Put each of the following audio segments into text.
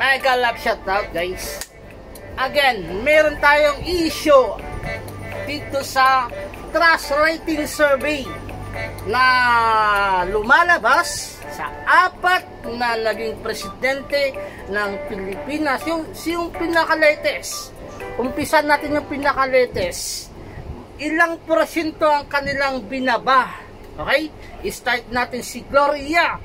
Mega love shoutout guys. Again, meron tayong issue dito sa trust rating survey na lumalabas sa apat na naging presidente ng Pilipinas. Yung pinaka-latest. Umpisan natin yung pinaka-latest. Ilang porsyento ang kanilang binaba. Okay? I-start natin si Gloria,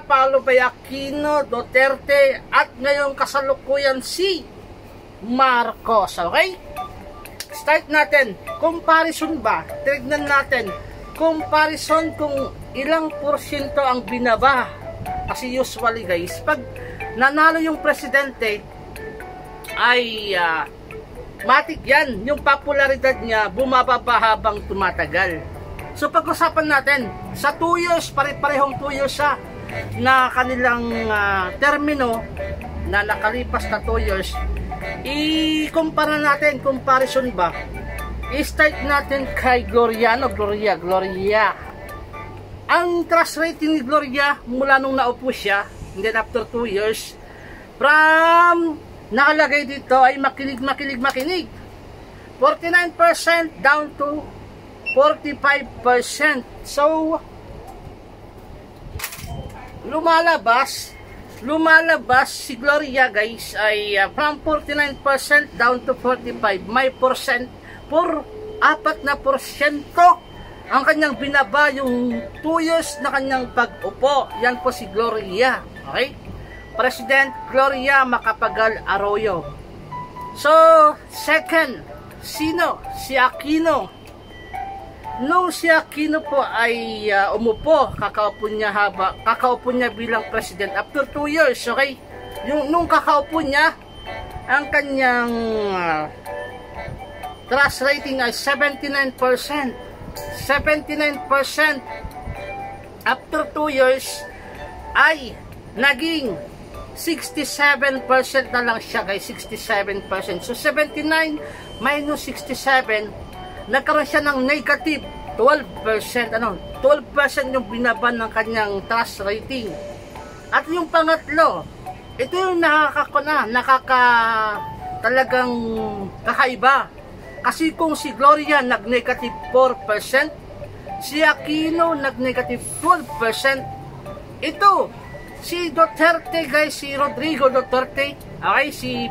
follow by Aquino, Duterte, at ngayong kasalukuyan si Marcos. Okay? Start natin. Comparison ba? Tignan natin. Comparison kung ilang porsyento ang binaba. Kasi usually guys, pag nanalo yung presidente, ay matik yan. Yung popularidad niya, bumababa habang tumatagal. So pag-usapan natin, sa 2 years, pare-parehong 2 years siya na kanilang termino na nakalipas na 2 years. I-compare natin, comparison ba? I-start natin kay Gloria. Ang trust rating ni Gloria mula nung naupo siya, and then after 2 years, from nakalagay dito ay makinig. 49% down to 45%. So lumalabas si Gloria guys ay from 49% down to 45. May percent por 4% ang kanyang binaba yung 2 years na kanyang pag-upo. Yan po si Gloria. Okay? President Gloria Macapagal Arroyo. So second, sino? Si Aquino. Nung si Aquino po ay umupo, kakaupo niya bilang president after 2 years, okay? Nung kakaupo niya, ang kanyang trust rating ay 79%. 79% after 2 years ay naging 67% na lang siya guys, 67%. So 79 minus 67, nagkaroon siya ng negative 12%. 12% yung binaban ng kanyang trust rating. At yung pangatlo, ito yung talagang kakaiba. Kasi kung si Gloria nag-negative 4%, si Aquino nag-negative 12%. Ito, si Duterte guys, si Rodrigo Duterte, okay, si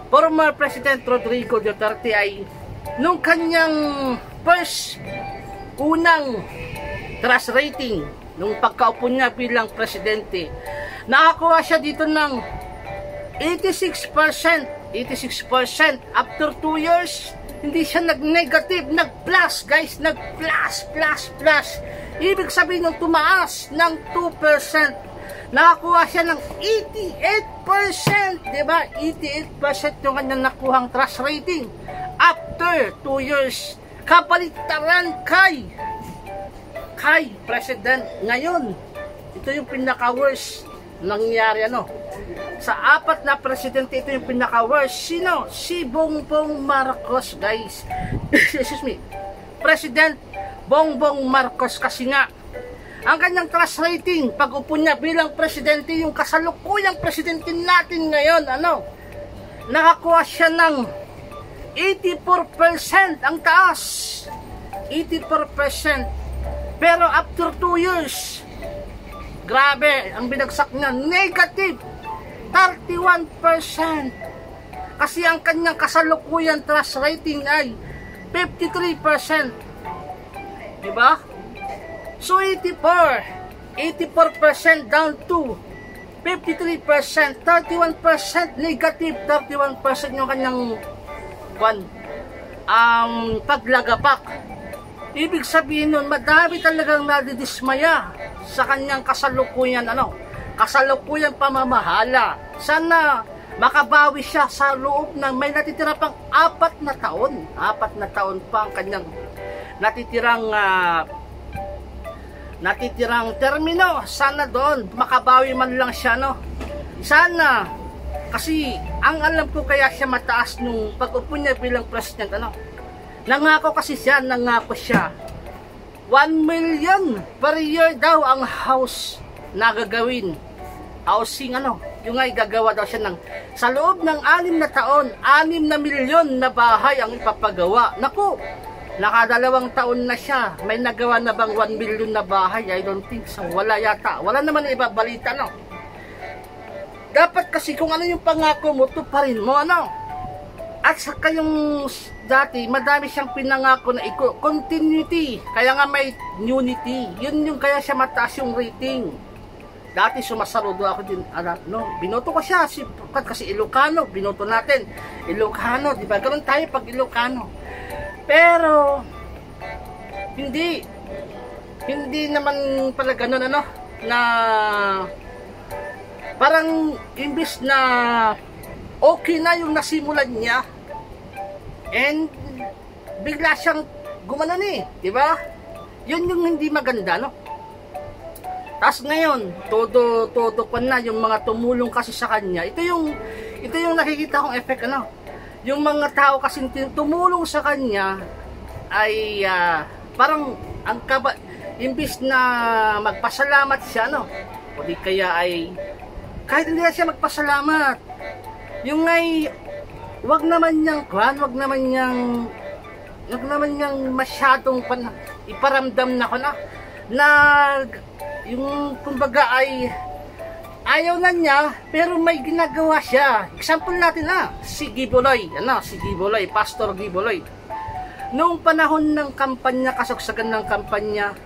former President Rodrigo Duterte ay nung kanyang unang trust rating, nung pagkaupo niya bilang presidente, nakakuha siya dito ng 86%. After 2 years, hindi siya nag-negative, nag-plus guys, nag-plus. Ibig sabihin nung tumaas ng 2%, nakakuha siya ng 88%, diba? 88% yung kanyang nakuhang trust rating after 2 years. Kapaligtaran kay president ngayon. Ito yung pinaka-worst nangyari sa apat na presidente. Ito yung pinaka-worst. Sino? Si Bongbong Marcos guys. Excuse me, President Bongbong Marcos. Kasi nga ang kanyang trust rating pag upo niya bilang presidente, yung kasalukuyang presidente natin ngayon, nakakuha siya ng 84%. Ang taas, 84%. Pero after 2 years, grabe, ang binagsak niya, negative 31%. Kasi ang kanyang kasalukuyan trust rating ay 53%. Diba? So 84% down to 53%, 31% negative, 31% yung kanyang paglagapak. Ibig sabihin nun, madami talagang nadidismaya sa kanyang kasalukuyan pamamahala. Sana makabawi siya sa loob ng may natitira pang 4 na taon. 4 na taon pa ang kanyang natitirang termino. Sana doon makabawi man lang siya, Sana. Kasi ang alam ko kaya siya mataas nung pag-upo niya bilang president, nangako siya 1 million per year daw ang house na gagawin housing yung ay gagawa daw siya ng sa loob ng 6 na taon, 6 na milyon na bahay ang ipapagawa. Naku, nakadalawang taon na siya. May nagawa na bang 1 million na bahay? I don't think so. Wala yata. Wala naman na ibabalita, Dapat kasi kung ano yung pangako mo, tuparin mo, At saka yung dati, madami siyang pinangako na continuity. Kaya nga may unity. Yun yung kaya siya mataas yung rating. Dati sumasarudo ako din, binoto ko siya kasi Ilocano, binoto natin. Ilocano, di ba? Ganoon tayo pag Ilocano. Pero hindi naman pala ganoon na parang imbis na okay na yung nasimulan niya and bigla siyang gumanon di ba? Yun yung hindi maganda, Tapos ngayon, todo pa na yung mga tumulong kasi sa kanya. Ito yung nakikita kong effect, Yung mga tao kasi tumulong sa kanya ay parang imbis na magpasalamat siya, O di kaya ay kahit hindi na siya magpasalamat. Yung ay wag naman niyang masyadong iparamdam na yung kumbaga ay ayaw na niya pero may ginagawa siya. Example natin si Gibuloy, Pastor Gibuloy. Noong panahon ng kampanya, kasagsagan ng kampanya,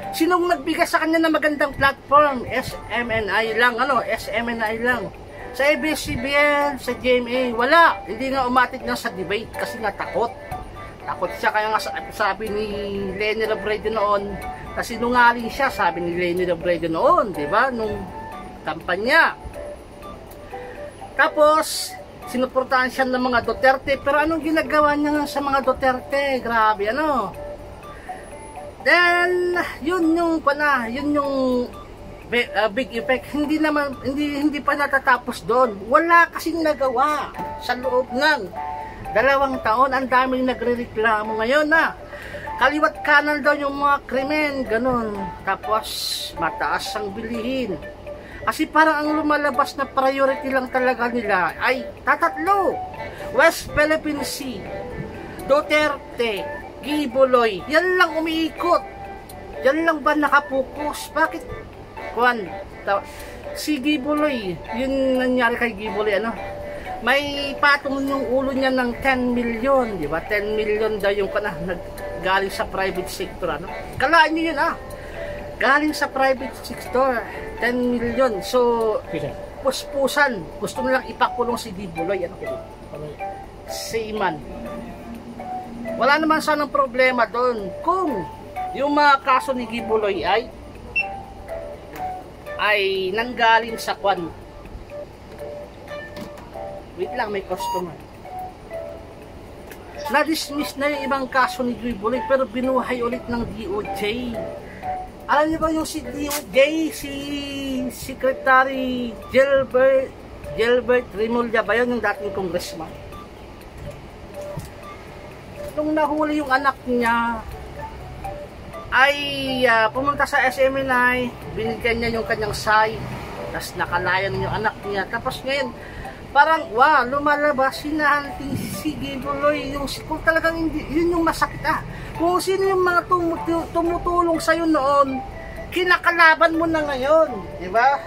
sinong nagbigay sa kanya ng magandang platform? SMNI lang, Sa ABS-CBN, sa GMA, wala. Hindi nga umatit na sa debate kasi nga takot siya. Kaya nga sabi ni Leni Robredo noon, kasi nungaling siya, sabi ni Leni Robredo noon, di ba, nung kampanya. Tapos sinuportahan siya ng mga Duterte, pero anong ginagawa niya sa mga Duterte? Grabe, Then yun yung big effect. Hindi pa natatapos doon. Wala kasing nagawa sa loob ng 2 taon. Ang daming nagrereklamo ngayon kaliwat kanan daw yung mga krimen, ganun. Tapos mataas ang bilihin. Kasi parang ang lumalabas na priority lang talaga nila ay tatatlo: West Philippine Sea, Duterte, Gibuloy. Yan lang umiikot. Yan lang ba nakapokus? Bakit si Gibuloy, yun nangyari kay Gibuloy, may patong yung ulo niya ng 10 million, di ba? 10 million daw yung galing sa private sector, Kalaan niyo yun, galing sa private sector, 10 million. So, puspusan. Gusto nilang ipakulong si Gibuloy, Seaman. Wala naman sanang problema doon kung yung mga kaso ni Gibuloy ay nanggaling sa wait lang, may customer. Na-dismiss na yung ibang kaso ni Gibuloy pero binuhay ulit ng DOJ. Alam niyo ba yung si DOJ, si Secretary Gilbert Rimulya ba yun, yung dating congressman? Nung nahuli yung anak niya ay pumunta sa SMNI, binigyan niya yung kanyang side, tapos nakalayan yung anak niya. Tapos ngayon, parang lumalabas, sinahanting si Gibuloy, kung talagang yun yung masakit. Kung sino yung mga tumutulong sa'yo noon, kinakalaban mo na ngayon, di ba?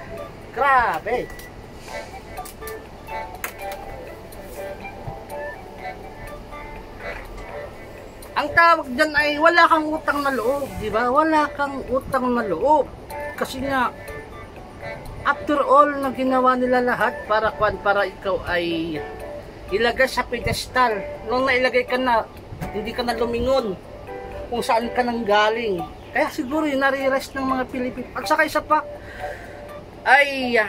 Grabe. Ang tawag dyan ay wala kang utang na loob, di ba? Wala kang utang na loob. Kasi nga, after all na ginawa nila lahat para ikaw ay ilagay sa pedestal. Nung nailagay ka na, hindi ka na lumingon kung saan ka nang galing. Kaya siguro yung nare-rest ng mga Pilipino. At saka isa pa, ay,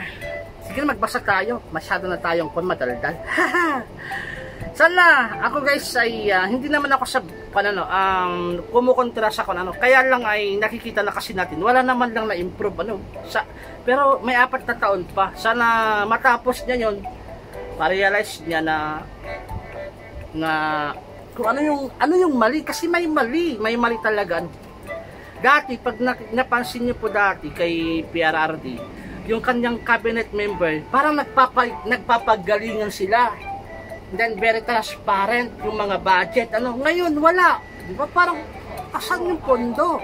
sige magbasa tayo. Masyado na tayong madaldal. Sana, ako guys ay, hindi naman ako sa, kumukontra sa kaya lang ay nakikita na kasi natin, wala naman lang na-improve, pero may 4 na taon pa. Sana matapos niya yun, ma-realize niya na kung ano yung mali, kasi may mali talaga. Dati, pag napansin niyo po dati kay PRRD, yung kanyang cabinet member, parang nagpapagalingan sila. Then very transparent yung mga budget. Ngayon wala. Di ba? Parang asan yung pondo?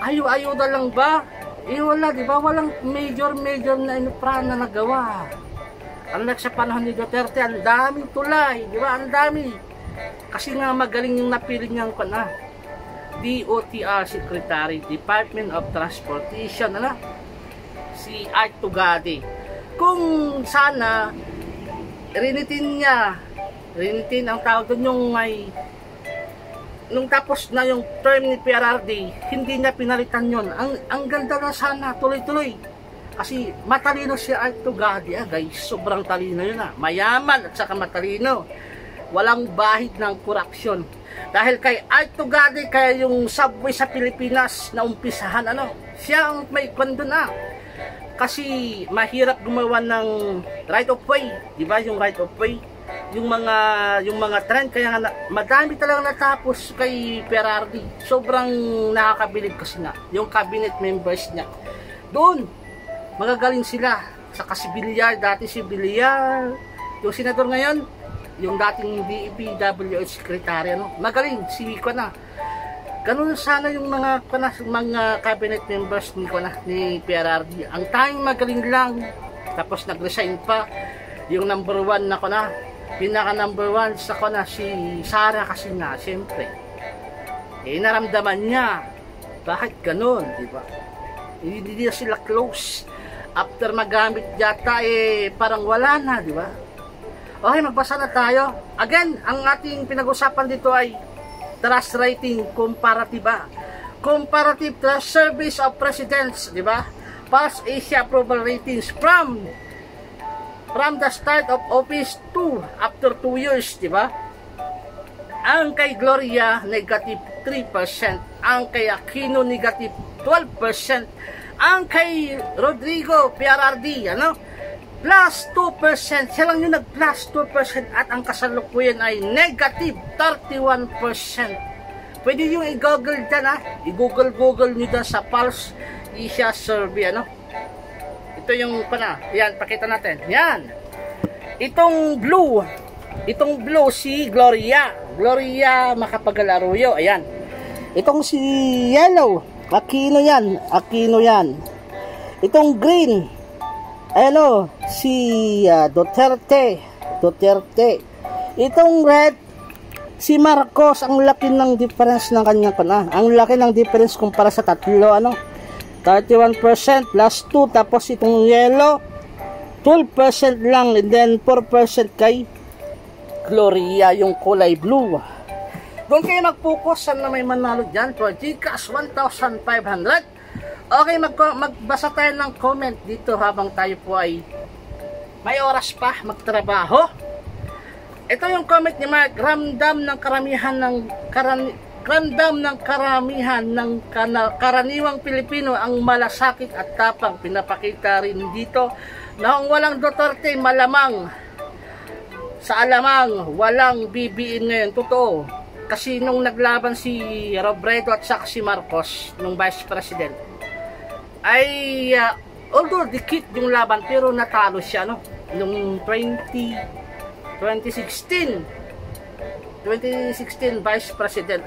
Ayuda lang ba? Wala, di ba? Walang major na infra na nagawa. Unlike sa panahon ni Duterte, ang daming tulay, di ba? Ang dami. Kasi nga magaling yung napili niyang DOTR Secretary, Department of Transportation, si Art Tugade. Kung sana rinitin ang tawag doon yung nung tapos na yung term ni PRRD, hindi niya pinalitan yon. Ang ganda na sana, tuloy-tuloy. Kasi matalino si Art Tugade, guys. Sobrang talino yun, mayaman at saka matalino. Walang bahid ng korupsyon. Dahil kay Art Tugade, kaya yung subway sa Pilipinas na umpisahan, siya ang may kwento na. Kasi mahirap gumawa ng right of way, di ba? Yung right of way, yung mga trend, kaya nga madami talagang natapos kay PRRD. Sobrang nakakabilib kasi nga yung cabinet members niya. Doon magagaling sila. Saka si Villar, dati si Villar, yung senador ngayon, yung dating DPWH secretary, magaling si Wiko na. Ganun sana yung mga cabinet members ni PRRD. Ang tanging magaling lang, tapos nag-resign pa yung number 1 pinaka number 1 sa si Sara, kasi nga siyempre naramdaman niya bakit ganun, di ba? Hindi sila close. After magamit yata parang wala na, di ba? Okay, magbasa na tayo. Again, ang ating pinag-usapan dito ay trust rating comparatiba. Comparative Trust Service of Presidents, di ba? Past Asia approval ratings from the start of office to after 2 years, di ba? Ang kay Gloria negative 3%, ang kay Aquino negative 12%, ang kay Rodrigo PRRD plus 2%, siya lang yung nag plus 2%, at ang kasalukuyan ay negative 31%. Pwede yung i-google dyan, i-google nyo dyan sa Pulse Asia Survey, ito yung yan, pakita natin, yan, itong blue si Gloria Macapagal-Arroyo, ayan. Itong si yellow, Aquino yan. Itong green, si Duterte. Itong red, si Marcos. Ang laki ng difference ng kanya ang laki ng difference kumpara sa tatlo, 31% plus 2, tapos itong yellow 12% lang, and then 4% kay Gloria, yung kulay blue. Doon kayo mag-focus, saan na may manalo dyan for GCash 1,500. Okay, magbasa tayo ng comment dito habang tayo po ay may oras pa magtrabaho. Ito yung comment ni Mark. Ramdam ng karamihan ng karaniwang Pilipino ang malasakit at tapang. Pinapakita rin dito na kung walang Duterte, malamang sa alamang walang BBM ngayon. Totoo. Kasi nung naglaban si Robredo at saka si Marcos, nung Vice President, ay although dikit yung laban, pero natalo siya nung 2016 Vice President.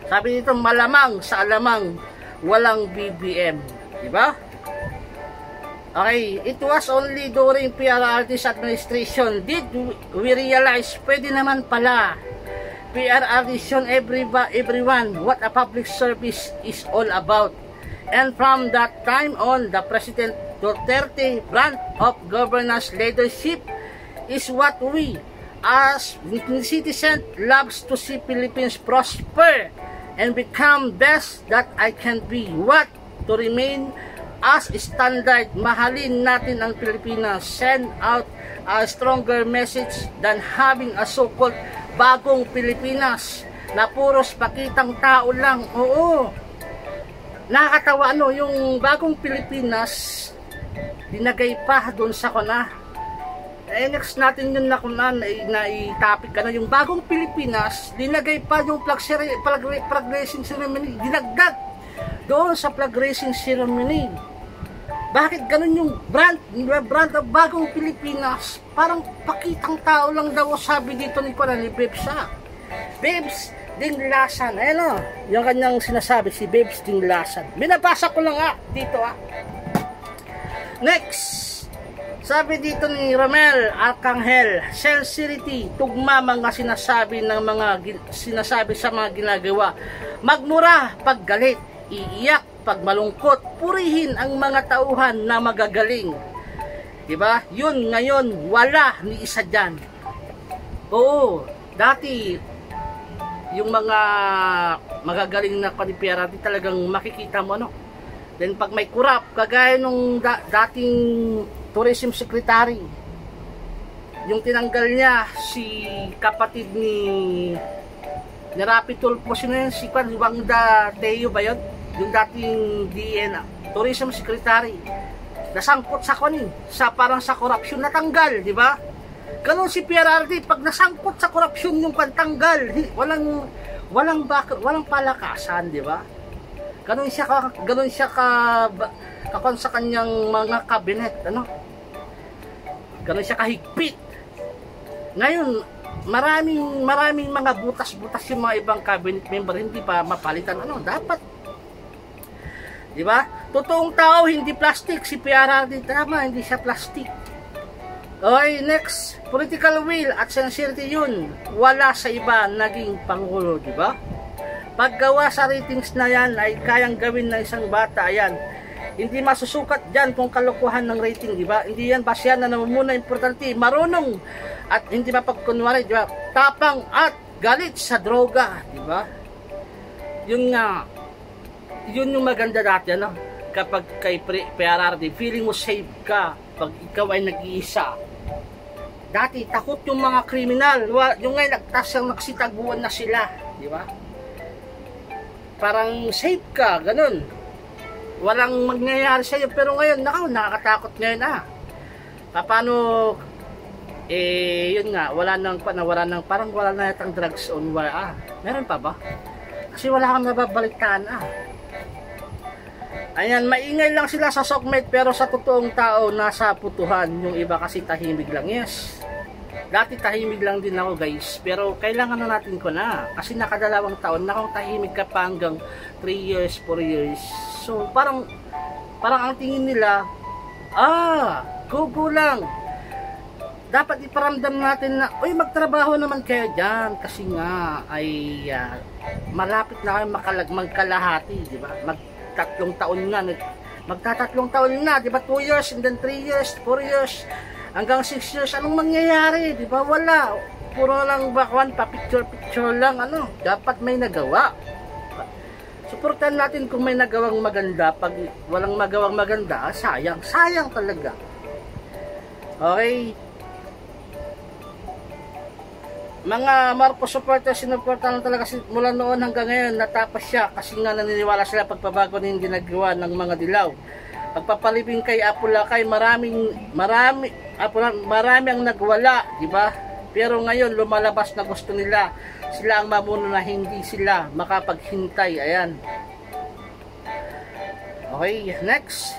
Sabi dito, malamang sa alamang walang BBM, di ba? Okay, it was only during PRRD's administration did we realize pwede naman pala PRRD shown everyone what a public service is all about. And from that time on, the President Duterte brand of governance leadership is what we as citizens loves to see Philippines prosper and become best that I can be. What to remain as standard, mahalin natin ang Pilipinas, send out a stronger message than having a so-called bagong Pilipinas na puros pakitang tao lang. Oo, nakakatawa yung bagong Pilipinas dinagay pa doon sa next natin yun na i-topic yung bagong Pilipinas, dinagay pa yung flag raising ceremony, dinagdag doon sa flag raising ceremony. Bakit ganun yung brand of Bagong Pilipinas? Parang pakitang tao lang daw, sabi dito ni Babes Babes Dinglasan. Ayan o, yung kanyang sinasabi, si Babes Dinglasan. Binabasa ko lang dito Next, sabi dito ni Romel Arcangel, sincerity, tugma mga sinasabi sa mga ginagawa. Magmura pag galit, iiyak pag malungkot, purihin ang mga tauhan na magagaling. Diba? Yun ngayon, wala ni isa dyan. Oo, dati, yung mga magagaling na kanipera, di talagang makikita mo, Then pag may kurap, kagaya nung dating tourism secretary, yung tinanggal niya, si kapatid ni Rapi Tulfo, sino yun? Si Wangda Teo ba yun? Yung dating DN, tourism secretary, nasangkot parang sa korupsyon, natanggal, di ba? Ganun si PRRD, pag nasangkot sa korupsyon yung pantanggal, walang palakasan, di ba? Ganun siya sa kanyang mga kabinet, Ganun siya kahigpit. Ngayon, maraming mga butas-butas yung mga ibang cabinet member, hindi pa mapalitan, dapat. Diba? Totoong tao, hindi plastic. Si PRRD, tama, hindi siya plastic. Okay, next. Political will at sincerity yun. Wala sa iba naging pangulo, diba? Paggawa sa ratings na yan ay kayang gawin ng isang bata, ayan. Hindi masusukat dyan kung kalokohan ng rating, diba? Hindi yan basyan na namumuna, importante, marunong at hindi mapagkunwari, diba? Tapang at galit sa droga, diba? Yun yung maganda dati, kapag kay PRRD, feeling mo safe ka pag ikaw ay nag-iisa. Dati takot yung mga kriminal, yung ngayon nagsitaguan na sila, di ba? Parang safe ka, ganun. Walang mangyayari sa'yo, pero ngayon, nakakatakot ngayon Paano, yun nga, parang wala na yatang drugs on wire, meron pa ba? Kasi wala kang nababalitaan Ayan, maingay lang sila sa sokmate, pero sa totoong tao, nasa putuhan. Yung iba kasi tahimik lang. Yes, dati tahimik lang din ako, guys. Pero kailangan natin ko kasi nakadalawang taon na akong tahimik ka pa hanggang 3 years, 4 years. So, parang ang tingin nila, go lang. Dapat iparamdam natin na, magtrabaho naman kayo dyan. Kasi nga, ay malapit na kayo magkalahati, di ba? Magtatatlong taon na, di ba? 2 years, and then 3 years, 4 years, hanggang 6 years. Anong mangyayari, di ba? Wala. Puro lang bakwan, pa-picture lang, dapat may nagawa. Suportahan natin kung may nagawang maganda. Pag walang magawang maganda, sayang talaga. Okay. Mga Marcos supporters, sinuportahan talaga mula noon hanggang ngayon. Natapos siya kasi nga naniniwala sila pagpabago na yung ginagawa ng mga dilaw. Pagpapalibing kay Apulacay, marami ang nagwala, di ba? Pero ngayon lumalabas na gusto nila. Sila ang mamuno na hindi sila makapaghintay. Ayan. Okay, next.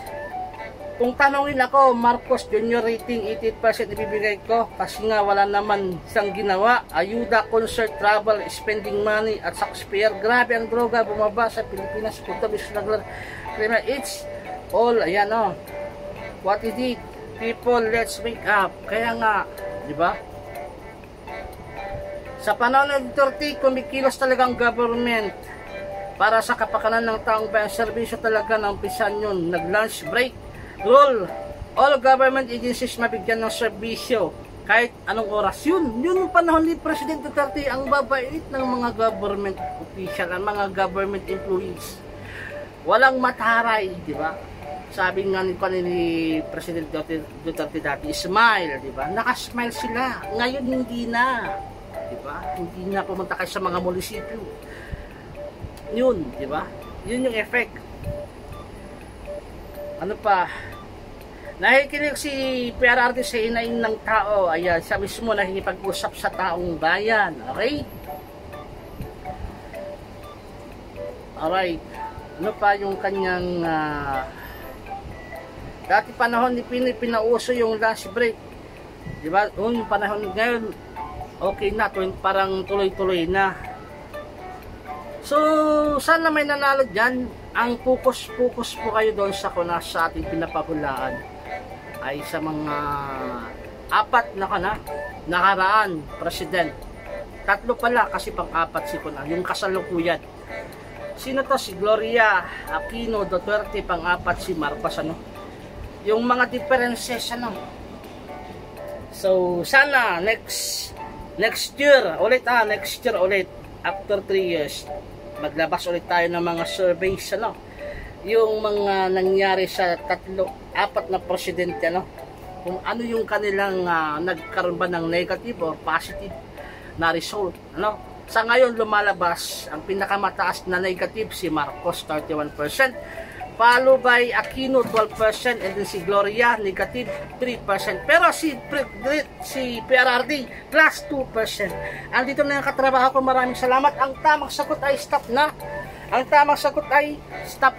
Kung tanongin ako, Marcos Jr. rating 88% ibibigay ko kasi nga wala naman siyang ginawa. Ayuda, concert, travel, spending money at taxpayer. Grabe ang droga bumaba sa Pilipinas. It's all, ayan what is it? People, let's wake up. Kaya nga, di ba? Sa panahon ng Duterte, kumikilos talagang government para sa kapakanan ng taong bayan. Serbisyo talaga ng pisan yun. Nag-lunch break rule, all government agencies mabigyan ng serbisyo kahit anong oras. Yun yung panahon ni President Duterte, ang babait ng mga government official, ang mga government employees. Walang mataray, di ba? Sabi nga ni President Duterte dati, smile, di ba? Nakasmile sila. Ngayon hindi na, di ba? Hindi na pumunta kayo sa mga munisipyo. Yun, di ba? Yun yung effect. Ano pa? Nakikinig si PRRD sa hinaing ng tao. Ayan, siya mismo nakikipag-usap sa taong bayan. Okay? Alright. Ano pa yung kanyang Dati panahon ni Pinoy, pinauso yung lunch break. Diba? Yung panahon ngayon, okay na, parang tuloy-tuloy na. So, sana may nanalo dyan. Ang focus po kayo doon sa sa ating pinapahulaan ay sa mga apat na nakaraan president. 3 pala kasi pang-apat si Kuna, yung kasalukuyan. Sino to? Si Gloria Aquino Duterte, pang-apat si Marcos, ano? Yung mga differences, ano? So, sana next year ulit, after 3 years, maglabas ulit tayo ng mga surveys, ano? Yung mga nangyari sa 4 na presidente, ano? Kung ano yung kanilang nagkaroon ba ng negative or positive na result, ano? Sa ngayon lumalabas ang pinakamataas na negative si Marcos 31%, follow by Aquino 12%, and then si Gloria negative 3%. Pero si PRRD plus 2%. Andito na yung katrabaho ko, maraming salamat. Ang tamang sagot ay stop na. Ang tamang sagot ay stop.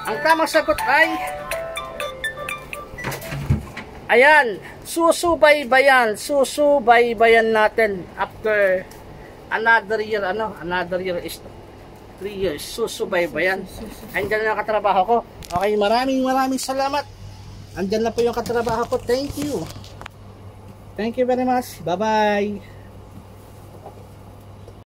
Ang tamang sagot ay ayan, susubaybayan natin after another year, another year is 3 years, susubaybayan. Andyan na ang katrabaho ko. Okay, maraming salamat. Andyan na po yung katrabaho ko. Thank you very much. Bye bye.